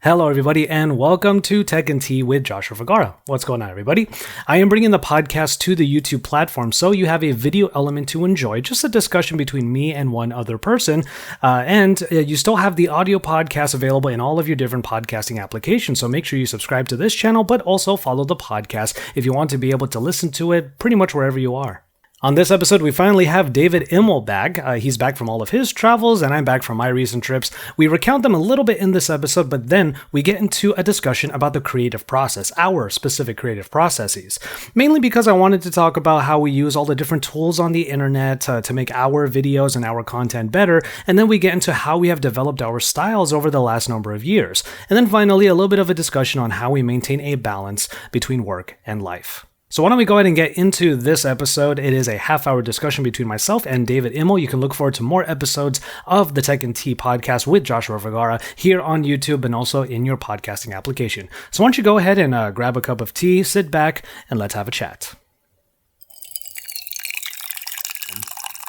Hello, everybody, and welcome to Tech and Tea with Joshua Vergara. What's going on, everybody? I am bringing the podcast to the YouTube platform, so you have a video element to enjoy, just a discussion between me and one other person, and you still have the audio podcast available in all of your different podcasting applications, so make sure you subscribe to this channel, but also follow the podcast if you want to be able to listen to it pretty much wherever you are. On this episode, we finally have David Imel back. He's back from all of his travels, and I'm back from my recent trips. We recount them a little bit in this episode, but then we get into a discussion about the creative process, our specific creative processes. Mainly because I wanted to talk about how we use all the different tools on the internet to make our videos and our content better, and then we get into how we have developed our styles over the last number of years. And then finally, a little bit of a discussion on how we maintain a balance between work and life. So why don't we go ahead and get into this episode. It is a half-hour discussion between myself and David Imel. You can look forward to more episodes of the Tech and Tea podcast with Joshua Vergara here on YouTube and also in your podcasting application. So why don't you go ahead and grab a cup of tea, sit back, and let's have a chat.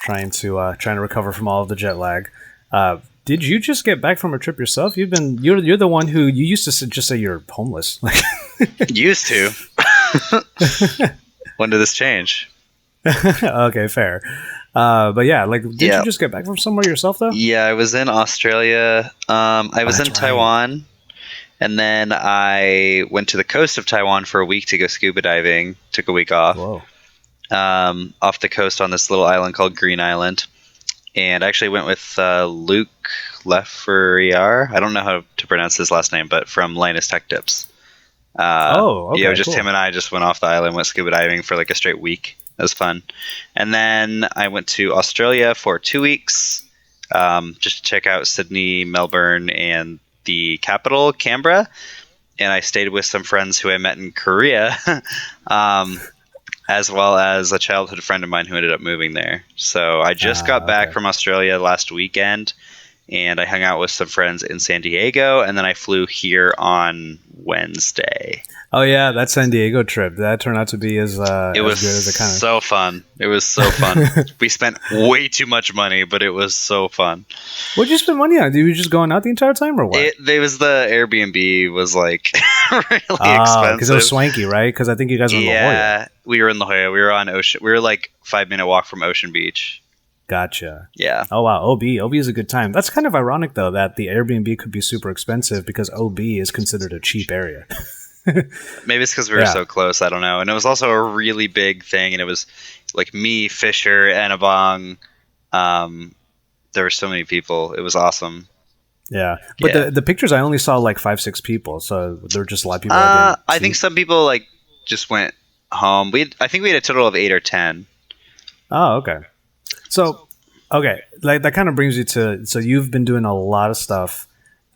Trying to recover from all of the jet lag. Did you just get back from a trip yourself? You're the one who you used to just say you're homeless. Used to. When did this change? Okay, fair. But yeah, did you just get back from somewhere yourself though? Yeah, I was in Australia. I was in Taiwan, and then I went to the coast of Taiwan for a week to go scuba diving. Took a week off. Whoa. Off the coast on this little island called Green Island. And I actually went with Luke Lefferrier. I don't know how to pronounce his last name, but from Linus Tech Tips. Okay, just cool. him and I just went off the island, went scuba diving for like a straight week. It was fun. And then I went to Australia for 2 weeks, just to check out Sydney, Melbourne, and the capital, Canberra. And I stayed with some friends who I met in Korea, as well as a childhood friend of mine who ended up moving there. So I just got back from Australia last weekend, and I hung out with some friends in San Diego, and then I flew here on Wednesday. Oh yeah, that San Diego trip, that turned out to be as good as it kind of... so fun. It was so fun. We spent way too much money, but it was so fun. What'd you spend money on? Did you just going out the entire time or what? It was the Airbnb was like really expensive. Because it was swanky, right? Because I think you guys were in La Jolla. Yeah, we were in La Jolla. We were on Ocean. We were like 5-minute walk from Ocean Beach. Gotcha. Yeah. Oh wow, OB is a good time. That's kind of ironic though that the Airbnb could be super expensive because OB is considered a cheap area. Maybe it's because we were so close. I don't know. And it was also a really big thing, and it was like me, Fisher, Annabong. There were so many people. It was awesome. Yeah, but the pictures I only saw like 5-6 people, so there were just a lot of people. I think some people like just went home. I think we had a total of 8 or 10. Oh, okay. So, okay, like that kind of brings you to, so you've been doing a lot of stuff.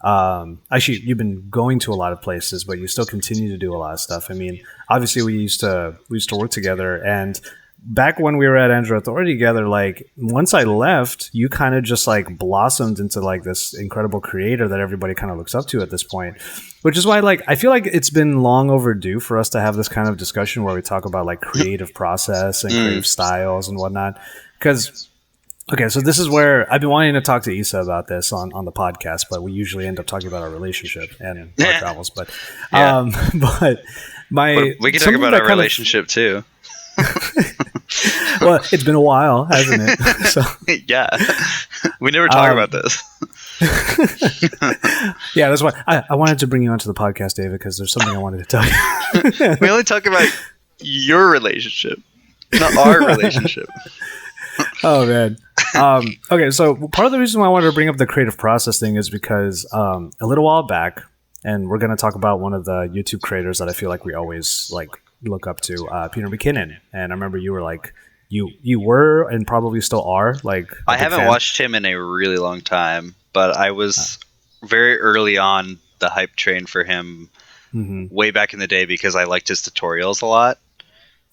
Actually, you've been going to a lot of places, but you still continue to do a lot of stuff. I mean, obviously we used to work together, and back when we were at Android Authority together, like once I left, you kind of just like blossomed into like this incredible creator that everybody kind of looks up to at this point, which is why like I feel like it's been long overdue for us to have this kind of discussion where we talk about like creative process and creative styles and whatnot. Because, okay, so this is where I've been wanting to talk to Issa about this on the podcast, but we usually end up talking about our relationship and our travels. But, but we can talk about our relationship too. Well, it's been a while, hasn't it? So. Yeah, we never talk about this. Yeah, that's why I wanted to bring you onto the podcast, David, because there's something I wanted to tell you. We only talk about your relationship, not our relationship. Oh man. Okay, so part of the reason why I wanted to bring up the creative process thing is because a little while back, and we're going to talk about one of the YouTube creators that I feel like we always like look up to, Peter McKinnon. And I remember you were like, you were and probably still are like. I haven't watched him in a really long time, but I was very early on the hype train for him way back in the day because I liked his tutorials a lot.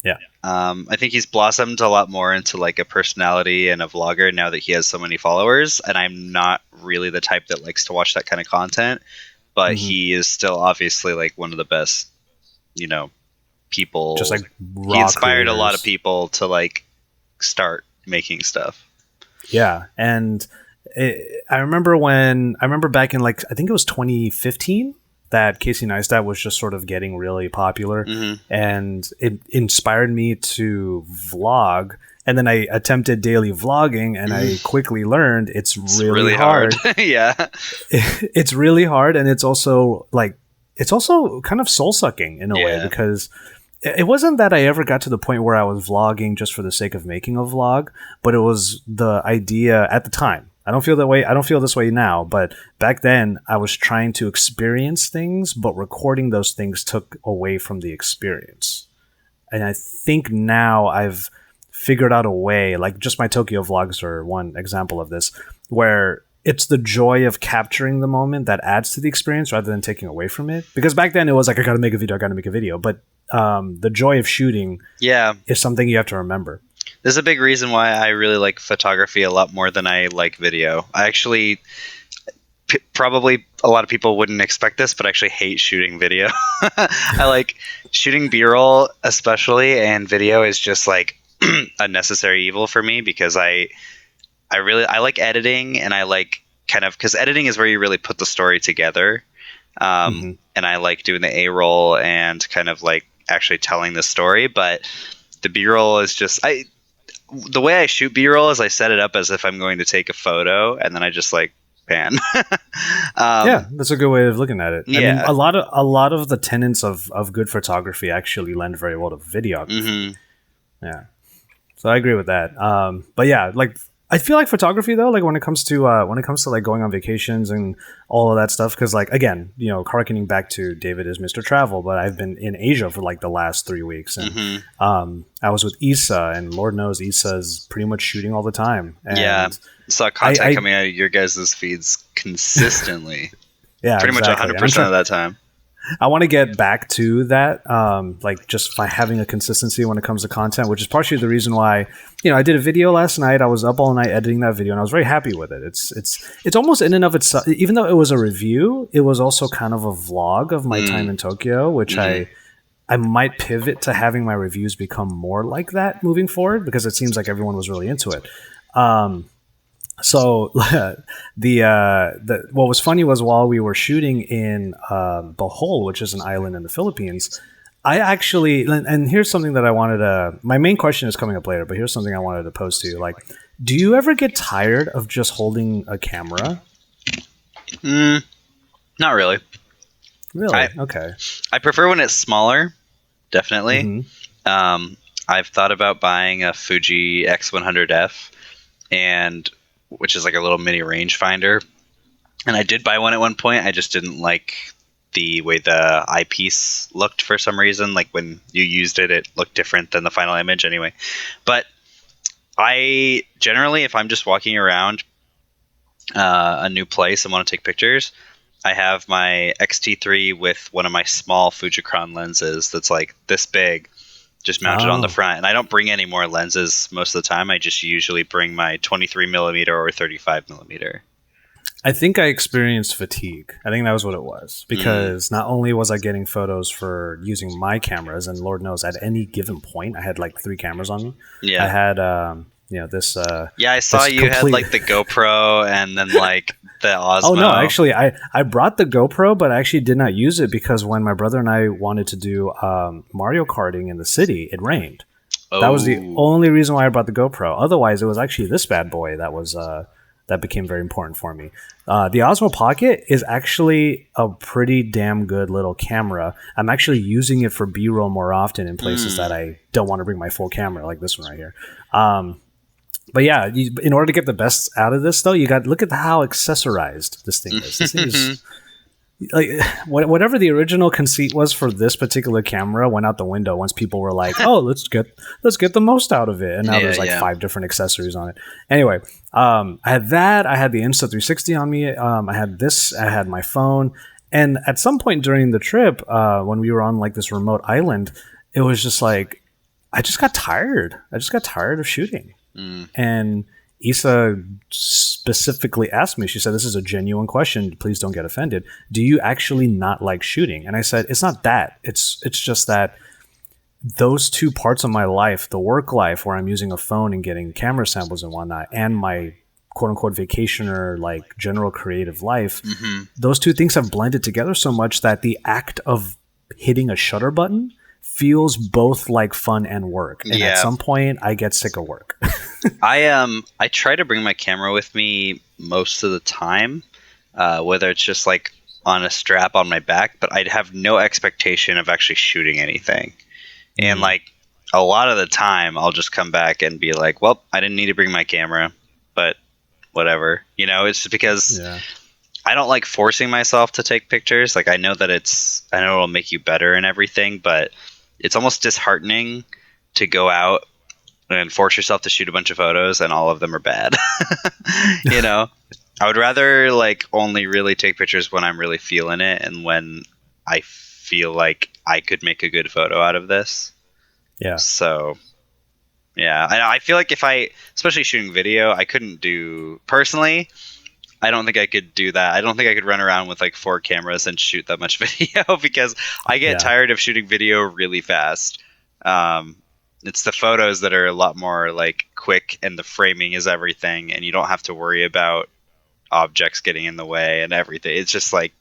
Yeah. I think he's blossomed a lot more into like a personality and a vlogger now that he has so many followers, and I'm not really the type that likes to watch that kind of content, but he is still obviously like one of the best, people. Just like he inspired a lot of people to like start making stuff. Yeah. And I remember back in like, I think it was 2015. that Casey Neistat was just sort of getting really popular, Mm-hmm. and it inspired me to vlog. And then I attempted daily vlogging, and I quickly learned it's really hard. Yeah. It's really hard, and it's also kind of soul sucking in a way, because it wasn't that I ever got to the point where I was vlogging just for the sake of making a vlog, but it was the idea at the time. I don't feel that way. I don't feel this way now, but back then I was trying to experience things, but recording those things took away from the experience. And I think now I've figured out a way, like just my Tokyo vlogs are one example of this, where it's the joy of capturing the moment that adds to the experience rather than taking away from it. Because back then it was like, I gotta make a video. But the joy of shooting is something you have to remember. There's a big reason why I really like photography a lot more than I like video. I actually, probably a lot of people wouldn't expect this, but I actually hate shooting video. I like shooting B-roll especially, and video is just like a necessary evil for me, because I like editing, and I like kind of, because editing is where you really put the story together. And I like doing the A-roll and kind of like actually telling the story, but the B-roll is just, the way I shoot B-roll is I set it up as if I'm going to take a photo, and then I just like pan. Yeah, that's a good way of looking at it. Yeah. I mean, a lot of the tenets of good photography actually lend very well to videography. Yeah. So I agree with that. But yeah, like I feel like photography though, like when it comes to like going on vacations and all of that stuff, because like again, you know, harkening back to David is Mr. Travel, but I've been in Asia for like the last 3 weeks, and I was with Issa, and Lord knows Issa's pretty much shooting all the time. And saw content coming out of your guys' feeds consistently. Yeah, pretty much 100% of that time. I want to get back to that, like just by having a consistency when it comes to content, which is partially the reason why, you know, I did a video last night. I was up all night editing that video, and I was very happy with it. It's almost in and of itself, even though it was a review, it was also kind of a vlog of my time in Tokyo, which I might pivot to having my reviews become more like that moving forward, because it seems like everyone was really into it. So the what was funny was while we were shooting in Bohol, which is an island in the Philippines, I actually, and here's something that I wanted to, my main question is coming up later, but here's something I wanted to pose to you. Like, do you ever get tired of just holding a camera? Not really. Really? Okay. I prefer when it's smaller, definitely. I've thought about buying a Fuji X100F, and which is like a little mini rangefinder. And I did buy one at one point. I just didn't like the way the eyepiece looked for some reason. Like when you used it, it looked different than the final image anyway. But I generally, if I'm just walking around a new place and want to take pictures, I have my X-T3 with one of my small Fujikron lenses that's like this big, just mounted on the front. And I don't bring any more lenses most of the time. I just usually bring my 23 millimeter or 35 millimeter. I think I experienced fatigue. I think that was what it was, because not only was I getting photos for using my cameras, and Lord knows at any given point I had like 3 cameras on me. Yeah. I had this I saw you had like the GoPro and then like the Osmo. Oh no, actually I brought the GoPro, but I actually did not use it because when my brother and I wanted to do Mario Karting in the city, it rained. That was the only reason why I brought the GoPro. Otherwise, it was actually this bad boy that was that became very important for me. The Osmo Pocket is actually a pretty damn good little camera. I'm actually using it for B-roll more often in places that I don't want to bring my full camera, like this one right here. But yeah, in order to get the best out of this, though, you got look at how accessorized this thing is. This thing is like whatever the original conceit was for this particular camera went out the window once people were like, "Oh, let's get the most out of it." And now there's like 5 different accessories on it. Anyway, I had that. I had the Insta360 on me. I had this. I had my phone. And at some point during the trip, when we were on like this remote island, it was just like I just got tired. I just got tired of shooting. And Issa specifically asked me, she said, "This is a genuine question. Please don't get offended. Do you actually not like shooting?" And I said, "It's not that. It's just that those 2 parts of my life, the work life where I'm using a phone and getting camera samples and whatnot, and my quote unquote vacation or like general creative life, Mm-hmm. those two things have blended together so much that the act of hitting a shutter button feels both like fun and work. And at some point I get sick of work. I try to bring my camera with me most of the time, whether it's just like on a strap on my back, but I'd have no expectation of actually shooting anything. And like a lot of the time I'll just come back and be like, well, I didn't need to bring my camera, but whatever. It's just because I don't like forcing myself to take pictures. Like I know it'll make you better and everything, but it's almost disheartening to go out and force yourself to shoot a bunch of photos and all of them are bad. I would rather like only really take pictures when I'm really feeling it and when I feel like I could make a good photo out of this. Yeah. So, yeah, I feel like especially shooting video, I couldn't do personally. I don't think I could do that. I don't think I could run around with like 4 cameras and shoot that much video because I get tired of shooting video really fast. It's the photos that are a lot more like quick and the framing is everything and you don't have to worry about objects getting in the way and everything. It's just like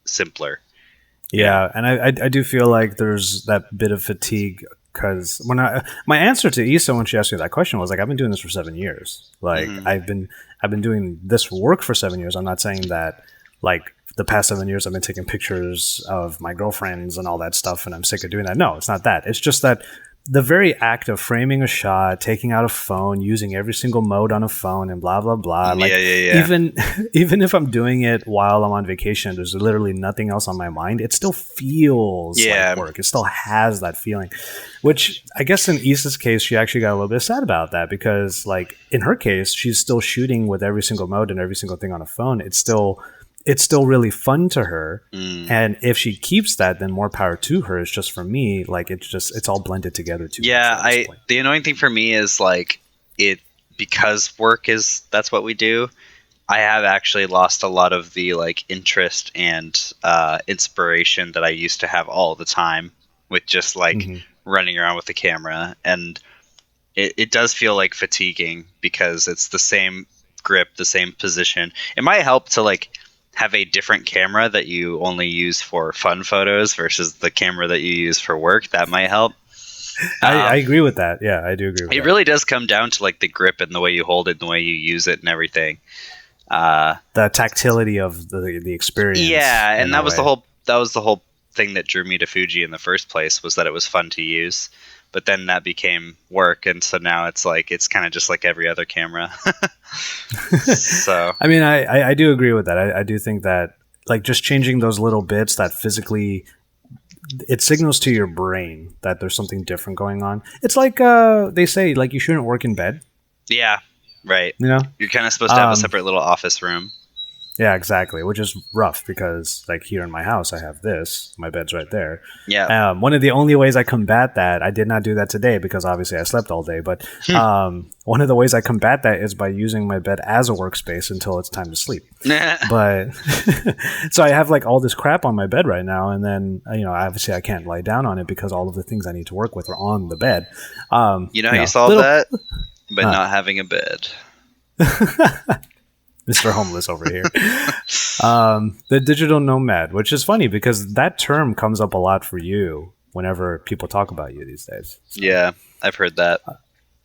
simpler. Yeah, and I do feel like there's that bit of fatigue because my answer to Issa when she asked me that question was like, I've been doing this for 7 years. Like I've been doing this work for 7 years. I'm not saying that like the past 7 years I've been taking pictures of my girlfriends and all that stuff and I'm sick of doing that. No, it's not that. It's just that the very act of framing a shot, taking out a phone, using every single mode on a phone and blah, blah, blah. Like even if I'm doing it while I'm on vacation, there's literally nothing else on my mind. It still feels like work. It still has that feeling, which I guess in Issa's case, she actually got a little bit sad about that because like in her case, she's still shooting with every single mode and every single thing on a phone. It's still really fun to her. And if she keeps that, then more power to her. It's just for me, like it's all blended together too. Yeah, the annoying thing for me is like because that's what we do. I have actually lost a lot of the like interest and inspiration that I used to have all the time with just like running around with the camera. And it does feel like fatiguing because it's the same grip, the same position. It might help to like have a different camera that you only use for fun photos versus the camera that you use for work. That might help. I agree with that. Yeah, I do agree with that. It really does come down to like the grip and the way you hold it and the way you use it and everything. The tactility of the experience. Yeah, and that was the whole thing that drew me to Fuji in the first place was that it was fun to use. But then that became work, and so now it's kind of just like every other camera. So I mean, I do agree with that. I do think that like just changing those little bits that physically it signals to your brain that there's something different going on. It's like they say like you shouldn't work in bed. Yeah, right. You're kind of supposed to have a separate little office room. Yeah, exactly. Which is rough because like here in my house, I have this. My bed's right there. Yeah. One of the only ways I combat that, I did not do that today because obviously I slept all day. But one of the ways I combat that is by using my bed as a workspace until it's time to sleep. But so I have like all this crap on my bed right now, and then obviously I can't lie down on it because all of the things I need to work with are on the bed. How you solve that? By not having a bed. Mr. Homeless over here. The digital nomad, which is funny because that term comes up a lot for you whenever people talk about you these days. So, yeah, I've heard that.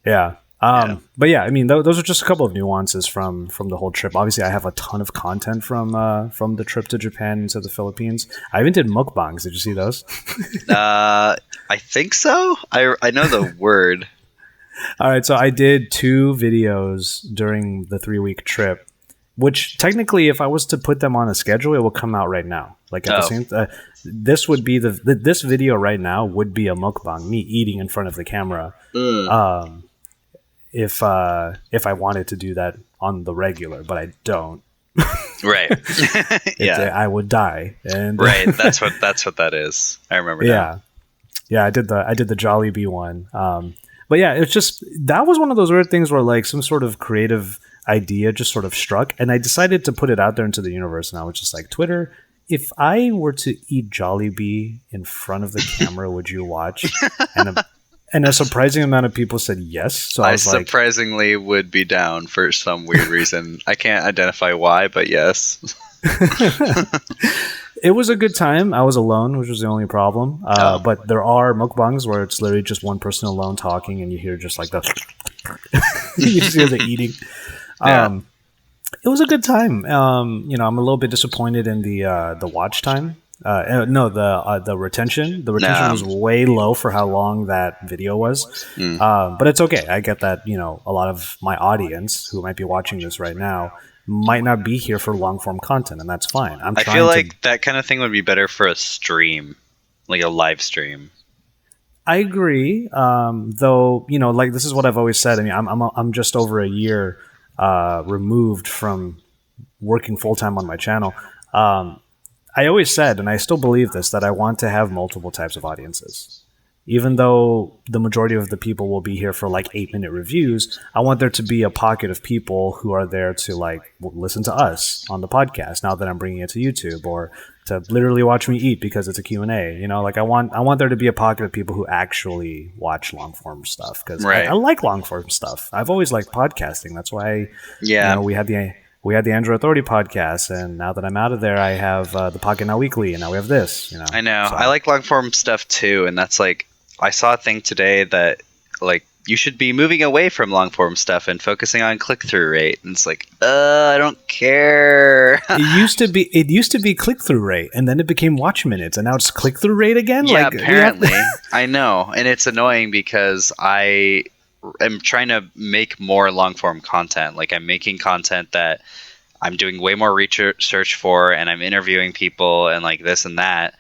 Yeah. But yeah, I mean, those are just a couple of nuances from the whole trip. Obviously, I have a ton of content from the trip to Japan to the Philippines. I even did mukbangs. Did you see those? I think so. I know the word. All right, so I did 2 videos during the 3-week trip. Which technically, if I was to put them on a schedule, it will come out right now. Like at the same, this would be this video right now would be a mukbang, me eating in front of the camera. If I wanted to do that on the regular, but I don't. Right. Yeah. I would die. And right. That's what that is. I remember. Yeah. Now. Yeah. I did the Jollibee one. But yeah, it's just that was one of those weird things where like some sort of creative idea just sort of struck, and I decided to put it out there into the universe. And I was just like, Twitter, if I were to eat Jollibee in front of the camera, would you watch? And a surprising amount of people said yes. So I was like, surprisingly would be down for some weird reason. I can't identify why, but yes. it was a good time. I was alone, which was the only problem. But there are mukbangs where it's literally just one person alone talking, and you hear just like the you just hear the eating. Yeah. It was a good time. I'm a little bit disappointed in the watch time. The retention. The retention was way low for how long that video was. But it's okay. I get that. A lot of my audience who might be watching this right now might not be here for long form content, and that's fine. I feel like that kind of thing would be better for a stream, like a live stream. I agree. Though, like this is what I've always said. I mean, I'm just over a year removed from working full time on my channel. I always said, and I still believe this, that I want to have multiple types of audiences. Even though the majority of the people will be here for like 8-minute reviews, I want there to be a pocket of people who are there to like listen to us on the podcast now that I'm bringing it to YouTube, or to literally watch me eat because it's a Q&A. Like I want there to be a pocket of people who actually watch long form stuff, because I like long form stuff. I've always liked podcasting. That's why we had the Android Authority podcast, and now that I'm out of there, I have the Pocket Now Weekly, and now we have this. I know. So. I like long form stuff too, and that's like, I saw a thing today that like you should be moving away from long form stuff and focusing on click through rate, and it's like, I don't care. It used to be click through rate, and then it became watch minutes, and now it's click through rate again. Yeah, apparently. I know, and it's annoying because I am trying to make more long form content. Like I'm making content that I'm doing way more research for, and I'm interviewing people and like this and that.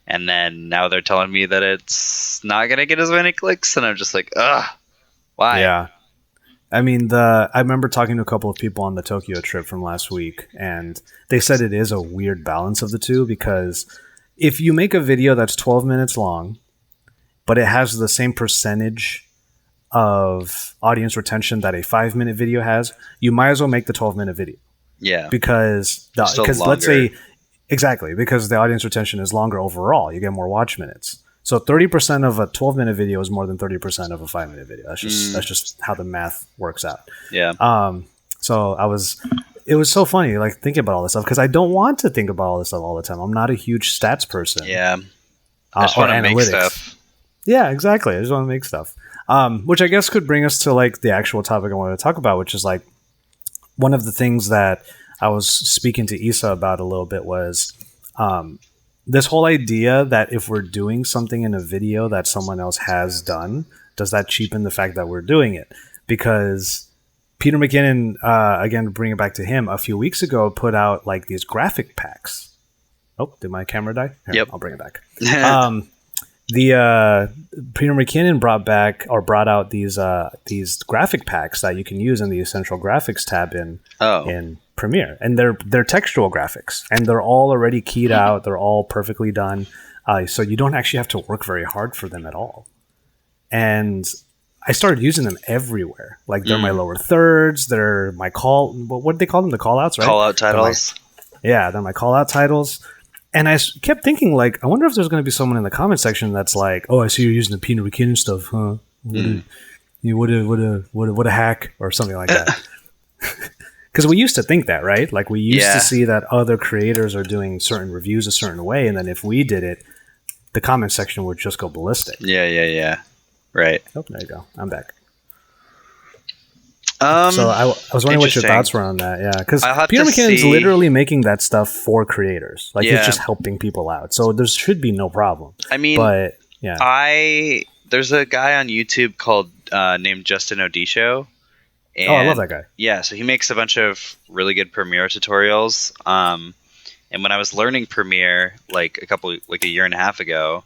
And then now they're telling me that it's not going to get as many clicks. And I'm just like, ugh, why? Yeah. I mean, I remember talking to a couple of people on the Tokyo trip from last week, and they said it is a weird balance of the two, because if you make a video that's 12 minutes long, but it has the same percentage of audience retention that a 5-minute video has, you might as well make the 12-minute video. Yeah. Because let's say... Exactly, because the audience retention is longer overall. You get more watch minutes. So 30% of a 12-minute video is more than 30% of a 5-minute video. That's just how the math works out. Yeah. So it was so funny, like thinking about all this stuff, because I don't want to think about all this stuff all the time. I'm not a huge stats person. Yeah. I just want to make stuff. Yeah, exactly. I just want to make stuff. Which I guess could bring us to like the actual topic I wanted to talk about, which is like one of the things that I was speaking to Isa about a little bit was this whole idea that if we're doing something in a video that someone else has done, does that cheapen the fact that we're doing it? Because Peter McKinnon, again, to bring it back to him, a few weeks ago put out like these graphic packs. Oh, did my camera die? Here, yep. I'll bring it back. Peter McKinnon brought out these graphic packs that you can use in the Essential Graphics tab in Premiere, and they're textual graphics, and they're all already keyed out. They're all perfectly done, so you don't actually have to work very hard for them at all. And I started using them everywhere. Like they're my lower thirds. They're my what do they call them? The call outs, right? Call out titles. They're my call out titles. And I kept thinking, like, I wonder if there's going to be someone in the comment section that's like, "Oh, I see you're using the Peter McKinnon stuff, huh? What a hack," or something like that. Because we used to think that, right? Like we used to see that other creators are doing certain reviews a certain way, and then if we did it, the comment section would just go ballistic. Yeah. Right. Oh, there you go. I'm back. So I was wondering what your thoughts were on that. Yeah, because Peter McKinnon's literally making that stuff for creators. Like he's just helping people out. So there should be no problem. I mean, but yeah, there's a guy on YouTube called named Justin Odisho. And, I love that guy. Yeah, so he makes a bunch of really good Premiere tutorials. And when I was learning Premiere, like a year and a half ago,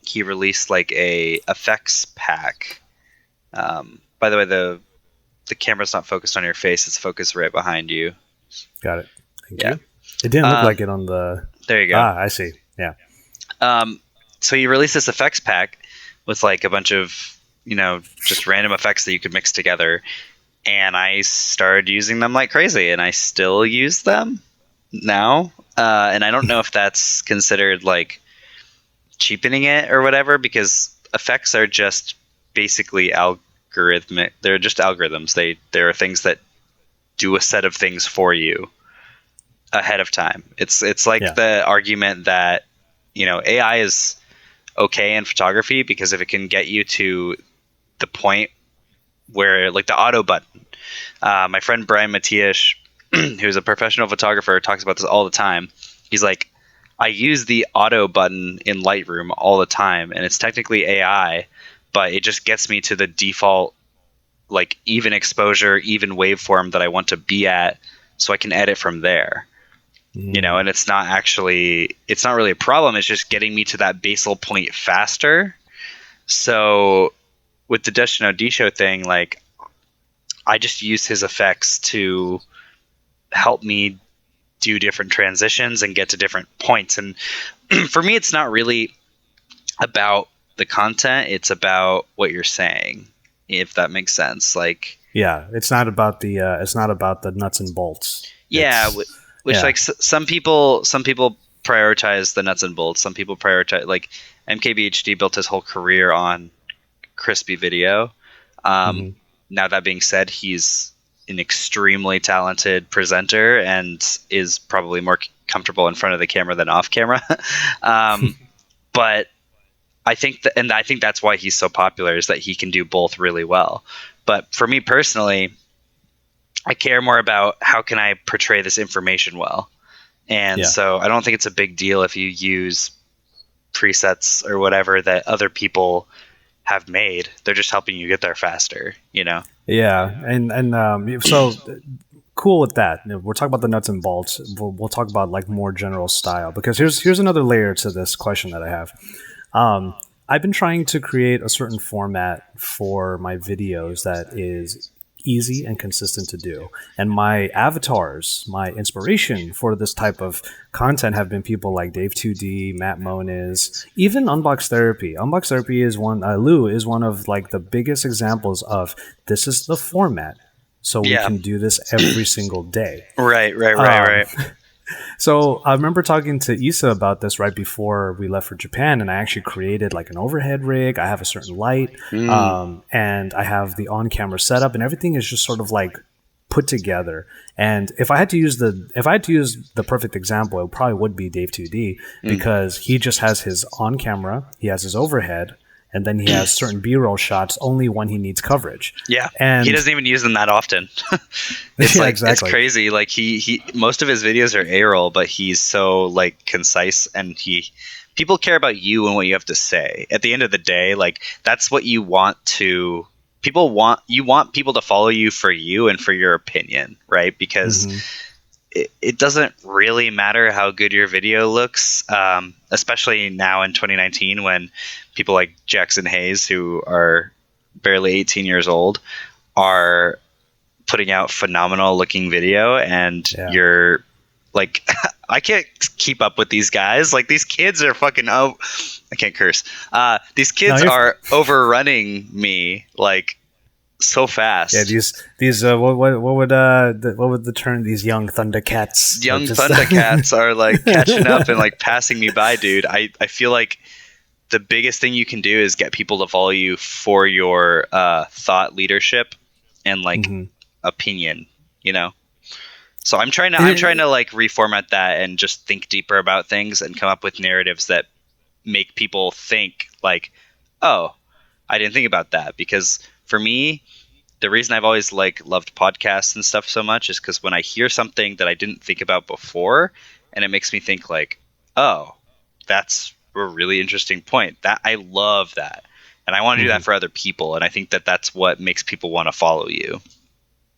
he released like a effects pack. By the way, the camera's not focused on your face; it's focused right behind you. Got it. Thank you. It didn't look like it on the. There you go. I see. Yeah. So he released this effects pack with like a bunch of just random effects that you could mix together, and I started using them like crazy, and I still use them now. And I don't know if that's considered like cheapening it or whatever, because effects are just basically algorithmic. They're just algorithms. There are things that do a set of things for you ahead of time. It's like the argument that, you know, AI is okay in photography because if it can get you to the point where, like, the auto button. My friend Brian Matias, who's a professional photographer, talks about this all the time. He's like, I use the auto button in Lightroom all the time, and it's technically AI, but it just gets me to the default, like, even exposure, even waveform that I want to be at, so I can edit from there. You know, and it's not really a problem. It's just getting me to that basal point faster. So with the Destino D show thing, like, I just use his effects to help me do different transitions and get to different points. And for me, it's not really about the content. It's about what you're saying, if that makes sense. Like, yeah, it's not about the nuts and bolts. Yeah. Like some people prioritize the nuts and bolts. Some people prioritize, like, MKBHD built his whole career on crispy video. Now, that being said, he's an extremely talented presenter and is probably more comfortable in front of the camera than off camera. But I think that's why he's so popular, is that he can do both really well. But for me personally, I care more about how can I portray this information well. And so I don't think it's a big deal if you use presets or whatever that other people have made. They're just helping you get there faster, you know? Yeah. And so cool with that. We're talking about the nuts and bolts. We'll talk about, like, more general style, because here's another layer to this question that I have. I've been trying to create a certain format for my videos that is easy and consistent to do. And my avatars, my inspiration for this type of content have been people like Dave2D, Matt Moniz, even Unbox Therapy. Unbox Therapy is Lou is one of, like, the biggest examples of this is the format. So we can do this every single day. Right. So I remember talking to Issa about this right before we left for Japan, and I actually created, like, an overhead rig. I have a certain light, and I have the on-camera setup, and everything is just sort of, like, put together. And if I had to use the perfect example, it probably would be Dave2D, because he just has his on-camera, he has his overhead, and then he has certain B-roll shots only when he needs coverage. Yeah, and he doesn't even use them that often. It's it's crazy. Like, he most of his videos are A-roll, but he's so, like, concise, and people care about you and what you have to say. At the end of the day, like, that's what you want to. You want people to follow you for you and for your opinion, right? Because it doesn't really matter how good your video looks, especially now in 2019 when people like Jackson Hayes, who are barely 18 years old, are putting out phenomenal looking video, and you're like, I can't keep up with these guys. Like, these kids are fucking I can't curse. These kids are overrunning me, like, so fast. Yeah, these what would the term? These young Thundercats. Young Thundercats are, like, catching up and, like, passing me by, dude. I feel like the biggest thing you can do is get people to follow you for your thought leadership and, like, opinion, you know. So I'm trying to like reformat that and just think deeper about things and come up with narratives that make people think, like, oh, I didn't think about that. Because for me, the reason I've always, like, loved podcasts and stuff so much is because when I hear something that I didn't think about before, and it makes me think, like, oh, that's a really interesting point. That I love that, and I want to do that for other people, and I think that that's what makes people want to follow you.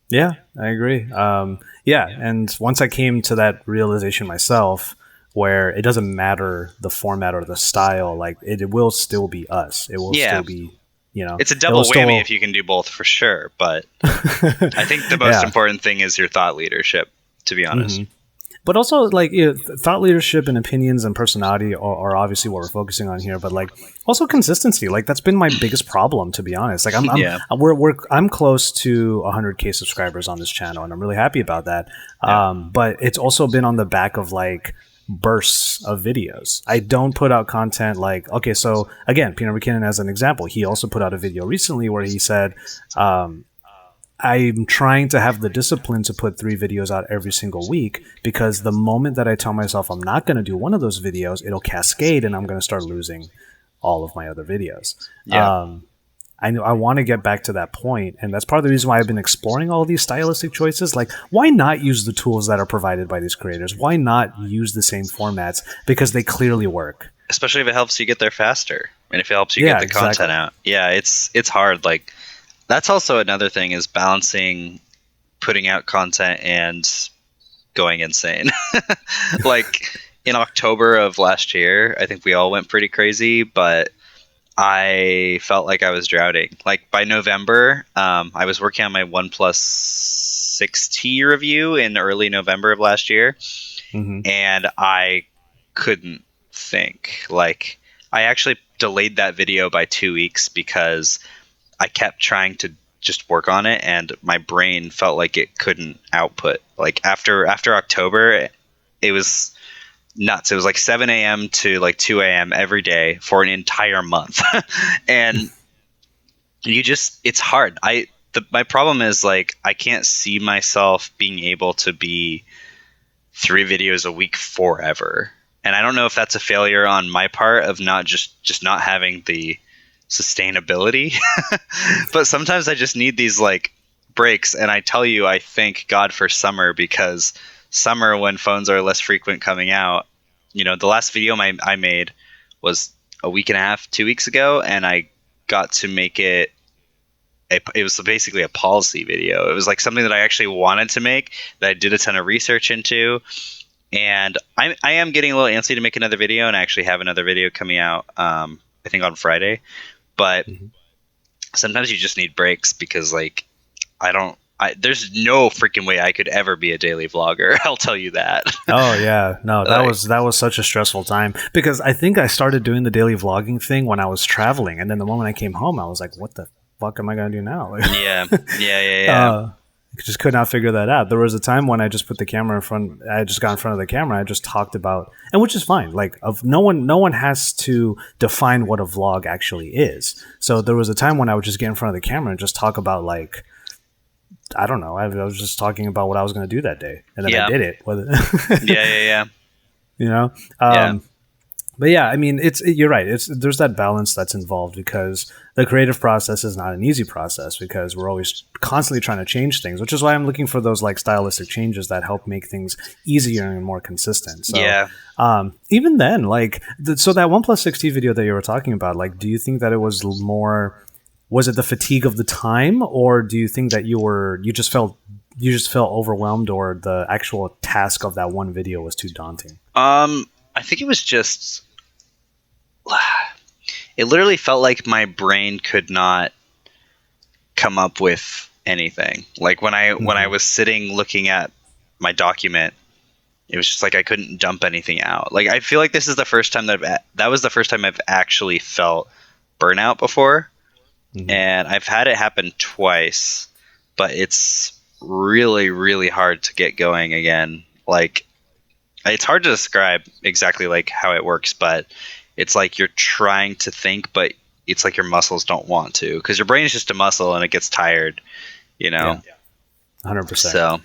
Yeah, I agree. And once I came to that realization myself, where it doesn't matter the format or the style, like, it will still be us. It will still be, you know, it's a double whammy if you can do both, for sure. But I think the most important thing is your thought leadership, to be honest. But also, like, thought leadership and opinions and personality are obviously what we're focusing on here. But, like, also consistency. Like, that's been my biggest problem, to be honest. Like, I'm close to 100K subscribers on this channel, and I'm really happy about that. But it's also been on the back of, like, bursts of videos. I don't put out content like, okay, so again, Peter McKinnon as an example, he also put out a video recently where he said, I'm trying to have the discipline to put 3 videos out every single week, because the moment that I tell myself I'm not going to do one of those videos, it'll cascade and I'm going to start losing all of my other videos. Yeah. I want to get back to that point, and that's part of the reason why I've been exploring all these stylistic choices. Like, why not use the tools that are provided by these creators? Why not use the same formats? Because they clearly work. Especially if it helps you get there faster, and if it helps you get the content out. Yeah, it's hard. Like, that's also another thing, is balancing putting out content and going insane. Like, in October of last year, I think we all went pretty crazy, but I felt like I was drowning. Like, by November, I was working on my OnePlus 6T review in early November of last year, and I couldn't think. Like, I actually delayed that video by 2 weeks because I kept trying to just work on it, and my brain felt like it couldn't output. Like, after October, it was nuts. It was like 7 a.m. to like 2 a.m. every day for an entire month. And it's hard. My problem is, like, I can't see myself being able to be 3 videos a week forever. And I don't know if that's a failure on my part of not just not having the sustainability, but sometimes I just need these like breaks. And I tell you, I thank God for summer, because summer, when phones are less frequent coming out, the last video I made was a week and a half, 2 weeks ago, and I got to make it. It was basically a policy video. It was like something that I actually wanted to make, that I did a ton of research into. And I am getting a little antsy to make another video, and I actually have another video coming out, I think on Friday. But sometimes you just need breaks, because like there's no freaking way I could ever be a daily vlogger. I'll tell you that. Oh yeah, no, that was such a stressful time, because I think I started doing the daily vlogging thing when I was traveling, and then the moment I came home, I was like, what the fuck am I gonna do now? Yeah. I just could not figure that out. There was a time when I just put the camera in front. I just got in front of the camera. I just talked about, and which is fine. Like, no one has to define what a vlog actually is. So there was a time when I would just get in front of the camera and just talk about, like, I don't know. I was just talking about what I was going to do that day, and then I did it. Yeah. But yeah, I mean, you're right. There's that balance that's involved, because the creative process is not an easy process, because we're always constantly trying to change things, which is why I'm looking for those like stylistic changes that help make things easier and more consistent. So, even then, like, so that OnePlus 6T video that you were talking about, like, do you think that it was more? Was it the fatigue of the time, or do you think that you just felt overwhelmed, or the actual task of that one video was too daunting? I think it was just. It literally felt like my brain could not come up with anything. Like, when I was sitting looking at my document, it was just like I couldn't dump anything out. Like, I feel like this is the first time that was the first time I've actually felt burnout before. And I've had it happen twice, but it's really, really hard to get going again. Like, it's hard to describe exactly like how it works, but it's like you're trying to think, but it's like your muscles don't want to, because your brain is just a muscle and it gets tired, 100%. So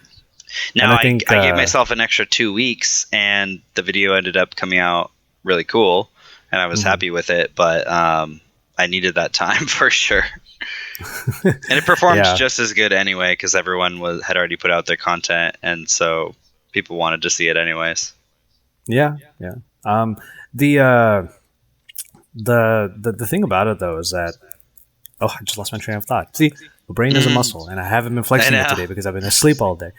now I gave myself an extra 2 weeks, and the video ended up coming out really cool, and I was happy with it, but I needed that time for sure. And it performed just as good anyway, because everyone had already put out their content, and so people wanted to see it anyways. Yeah. The thing about it, though, is that I just lost my train of thought. See, the brain is a muscle, and I haven't been flexing it today because I've been asleep all day.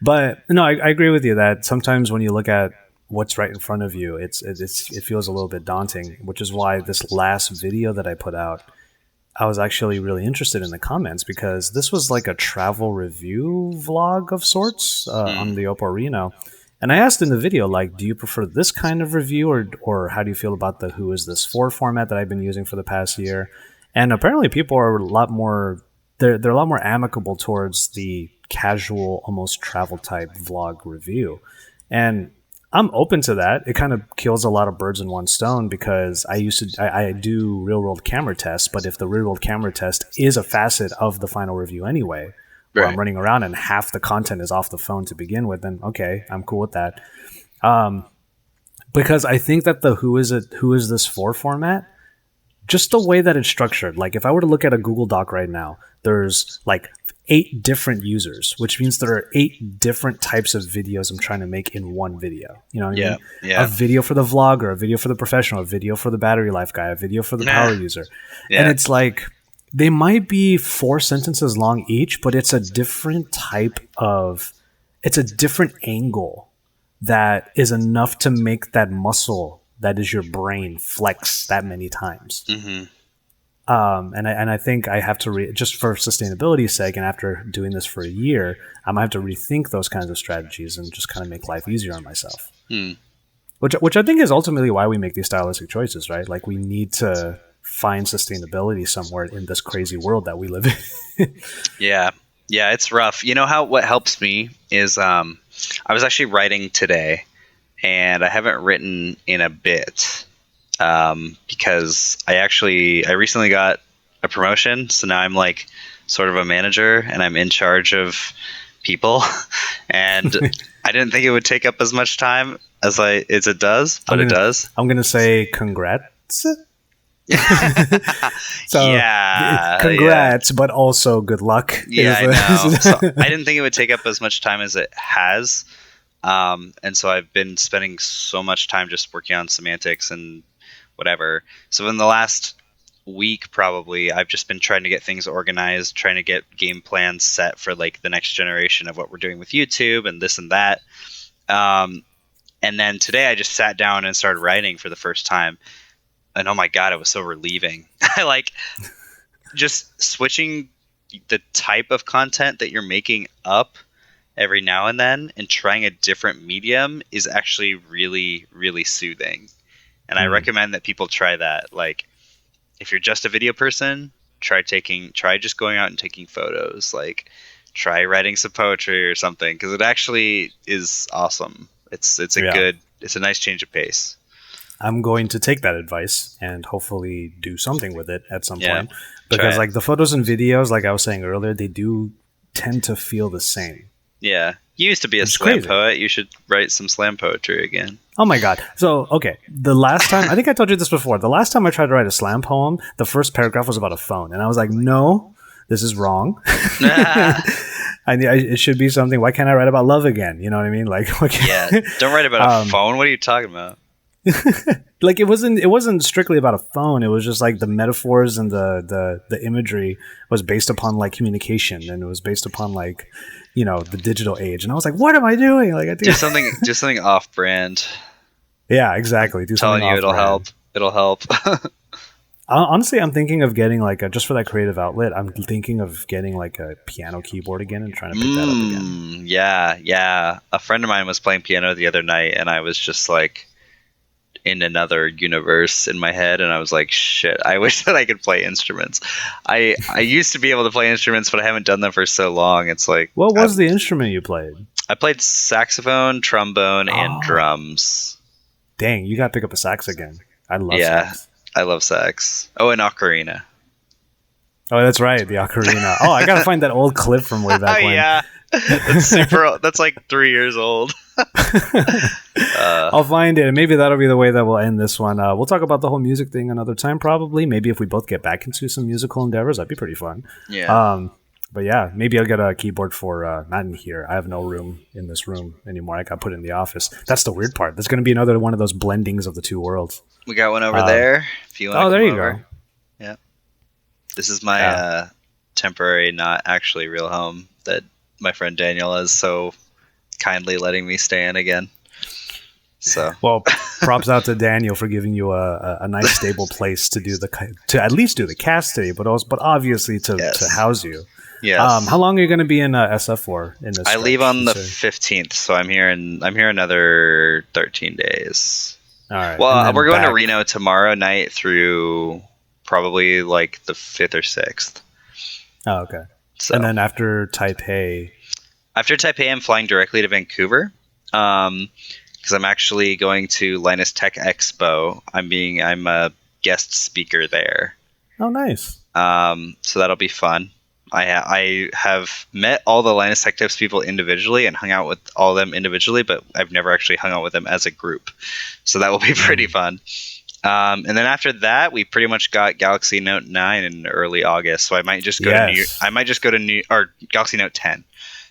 But no, I agree with you that sometimes when you look at what's right in front of you, it feels a little bit daunting, which is why this last video that I put out, I was actually really interested in the comments, because this was like a travel review vlog of sorts on the Oppo Reno. And I asked in the video, like, do you prefer this kind of review, or how do you feel about the Who Is This For format that I've been using for the past year? And apparently people are a lot more, they're a lot more amicable towards the casual, almost travel type vlog review. And I'm open to that. It kind of kills a lot of birds in one stone because I do real world camera tests, but if the real world camera test is a facet of the final review anyway, where I'm running around and half the content is off the phone to begin with, then okay, I'm cool with that. Because I think that the who is this for format, just the way that it's structured, like if I were to look at a Google Doc right now, there's like 8 different users, which means there are 8 different types of videos I'm trying to make in one video. You know what I mean? Yeah. A video for the vlogger, a video for the professional, a video for the battery life guy, a video for the power user. Yeah. And it's like, they might be 4 sentences long each, but it's a different it's a different angle that is enough to make that muscle that is your brain flex that many times. Mm-hmm. And I think I have to just for sustainability's sake, and after doing this for a year, I'm gonna have to rethink those kinds of strategies and just kind of make life easier on myself. Which I think is ultimately why we make these stylistic choices, right? Like we need to find sustainability somewhere in this crazy world that we live in. Yeah, it's rough. You know what helps me is I was actually writing today, and I haven't written in a bit. Because I recently got a promotion, so now I'm like sort of a manager and I'm in charge of people, and I didn't think it would take up as much time as it does, but it does. I'm gonna say congrats. So congrats, but also good luck. Yeah, I know. So I didn't think it would take up as much time as it has, and so I've been spending so much time just working on semantics and whatever. So in the last week, probably, I've just been trying to get things organized, trying to get game plans set for like the next generation of what we're doing with YouTube and this and that. And then today I just sat down and started writing for the first time. And oh my God, it was so relieving. I like just switching the type of content that you're making up every now and then and trying a different medium is actually really, really soothing. And I recommend that people try that. Like, if you're just a video person, try just going out and taking photos. Like, try writing some poetry or something, because it actually is awesome. It's a nice change of pace. I'm going to take that advice and hopefully do something with it at some point. Because like the photos and videos, like I was saying earlier, they do tend to feel the same. Yeah. You used to be a slam poet. You should write some slam poetry again. Oh my God. So, okay. The last time, I think I told you this before. The last time I tried to write a slam poem, the first paragraph was about a phone. And I was like, no, this is wrong. It should be something. Why can't I write about love again? You know what I mean? Like, don't write about a phone. What are you talking about? Like it wasn't strictly about a phone. It was just like the metaphors and the imagery was based upon like communication, and it was based upon like, the digital age. And I was like, what am I doing? Like, I do something off brand. Yeah, exactly. Telling you it'll help. It'll help. Honestly, I'm thinking of getting like just for that creative outlet. I'm thinking of getting like a piano keyboard again and trying to pick that up again. Yeah. A friend of mine was playing piano the other night, and I was just like in another universe in my head, and I was like, shit, I wish that I could play instruments. I used to be able to play instruments, but I haven't done them for so long. It's like, what was the instrument you played? I played saxophone, trombone, and drums. Dang, you gotta pick up a sax again. I love sax. I love sax. Oh, and ocarina. Oh, that's right, the ocarina. Oh, I gotta find that old clip from way back when. Yeah, that's super old. That's like 3 years old. I'll find it, and maybe that'll be the way that we'll end this one. We'll talk about the whole music thing another time, probably. Maybe if we both get back into some musical endeavors, that'd be pretty fun. Yeah. But yeah, maybe I'll get a keyboard for not in here. I have no room in this room anymore. I got put in the office. That's the weird part. There's going to be another one of those blendings of the two worlds. We got one over there. If you want. Oh, there you go. Yeah. This is my temporary, not actually real home that my friend Daniel is so kindly letting me stay in again. So well, props out to Daniel for giving you a nice stable place to at least do the cast today, but obviously to house you. Yes. How long are you going to be in SF for? In this, I leave on the 15th, so I'm here another 13 days. All right. Well, we're going to Reno tomorrow night through probably like the 5th or 6th. Oh, okay. So, and then after Taipei, I'm flying directly to Vancouver, Because I'm actually going to Linus Tech Expo. I'm a guest speaker there. Oh, nice. So that'll be fun. I have met all the Linus Tech Tips people individually and hung out with all of them individually, but I've never actually hung out with them as a group. So that will be pretty fun. And then after that, we pretty much got Galaxy Note 9 in early August. So I might just go to or Galaxy Note 10.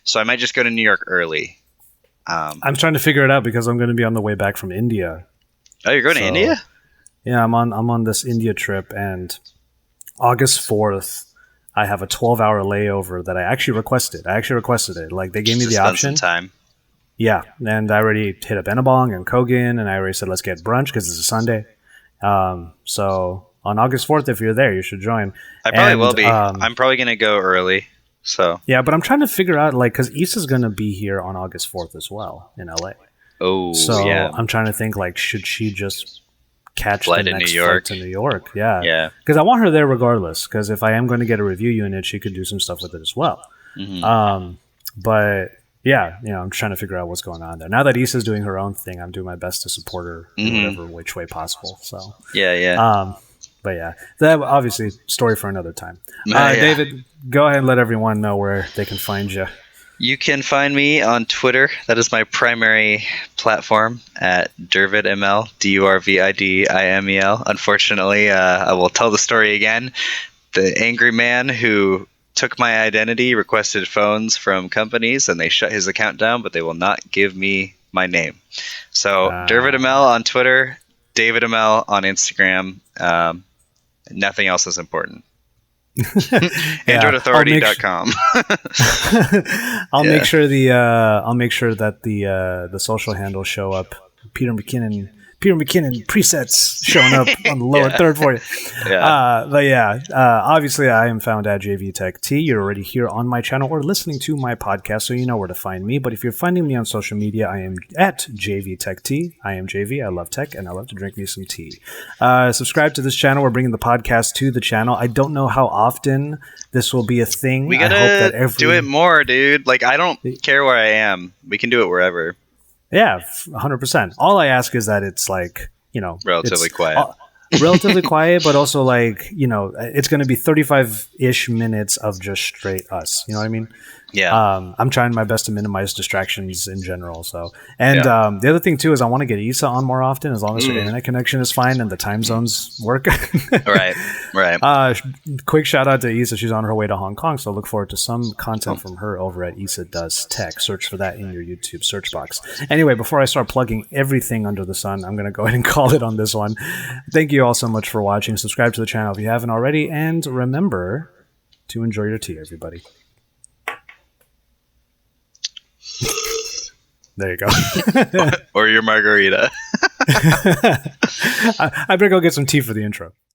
So I might just go to New York early. I'm trying to figure it out because I'm going to be on the way back from India. Oh, you're going to India? Yeah, I'm on this India trip, and August 4th, I have a 12-hour layover that I actually requested. It. Like, they gave me the option. Some time. Yeah, and I already hit up Bennabong and Kogan, and I already said, let's get brunch because it's a Sunday. So on August 4th, if you're there, you should join. I probably will be. I'm probably going to go early. So yeah, but I'm trying to figure out, like, because Issa's going to be here on August 4th as well in LA. Oh, so yeah. I'm trying to think, like, should she just catch flight the next flight to New York? Yeah. Because I want her there regardless, because if I am going to get a review unit, she could do some stuff with it as well. Mm-hmm. But yeah, I'm trying to figure out what's going on there. Now that Issa's doing her own thing, I'm doing my best to support her in whatever which way possible. So yeah. But yeah, that obviously story for another time. David, go ahead and let everyone know where they can find you. You can find me on Twitter. That is my primary platform at DurvidImel, DurvidImel. Unfortunately, I will tell the story again. The angry man who took my identity requested phones from companies, and they shut his account down, but they will not give me my name. So DurvidImel on Twitter, DavidImel on Instagram. Nothing else is important. AndroidAuthority.com. I'll make sure that the social handles show up. Peter McKinnon presets showing up on the lower third for you. Obviously I am found at JVTechT. You're already here on my channel or listening to my podcast, so you know where to find me. But if you're finding me on social media, I am at JVTechT. I am JV. I love tech, and I love to drink me some tea. Subscribe to this channel. We're bringing the podcast to the channel. I don't know how often this will be a thing. We gotta do it more, dude. Like, I don't care where I am. We can do it wherever. Yeah, 100%. All I ask is that it's like, relatively quiet. Relatively quiet, but also like, it's going to be 35-ish minutes of just straight us. You know what I mean? Yeah. I'm trying my best to minimize distractions in general. So, and the other thing too is I want to get Issa on more often, as long as her internet connection is fine and the time zones work. Right. Quick shout out to Issa. She's on her way to Hong Kong, so look forward to some content from her over at Issa Does Tech. Search for that in your YouTube search box. Anyway, before I start plugging everything under the sun, I'm going to go ahead and call it on this one. Thank you all so much for watching. Subscribe to the channel if you haven't already, and remember to enjoy your tea, everybody. There you go. Or your margarita. I better go get some tea for the intro.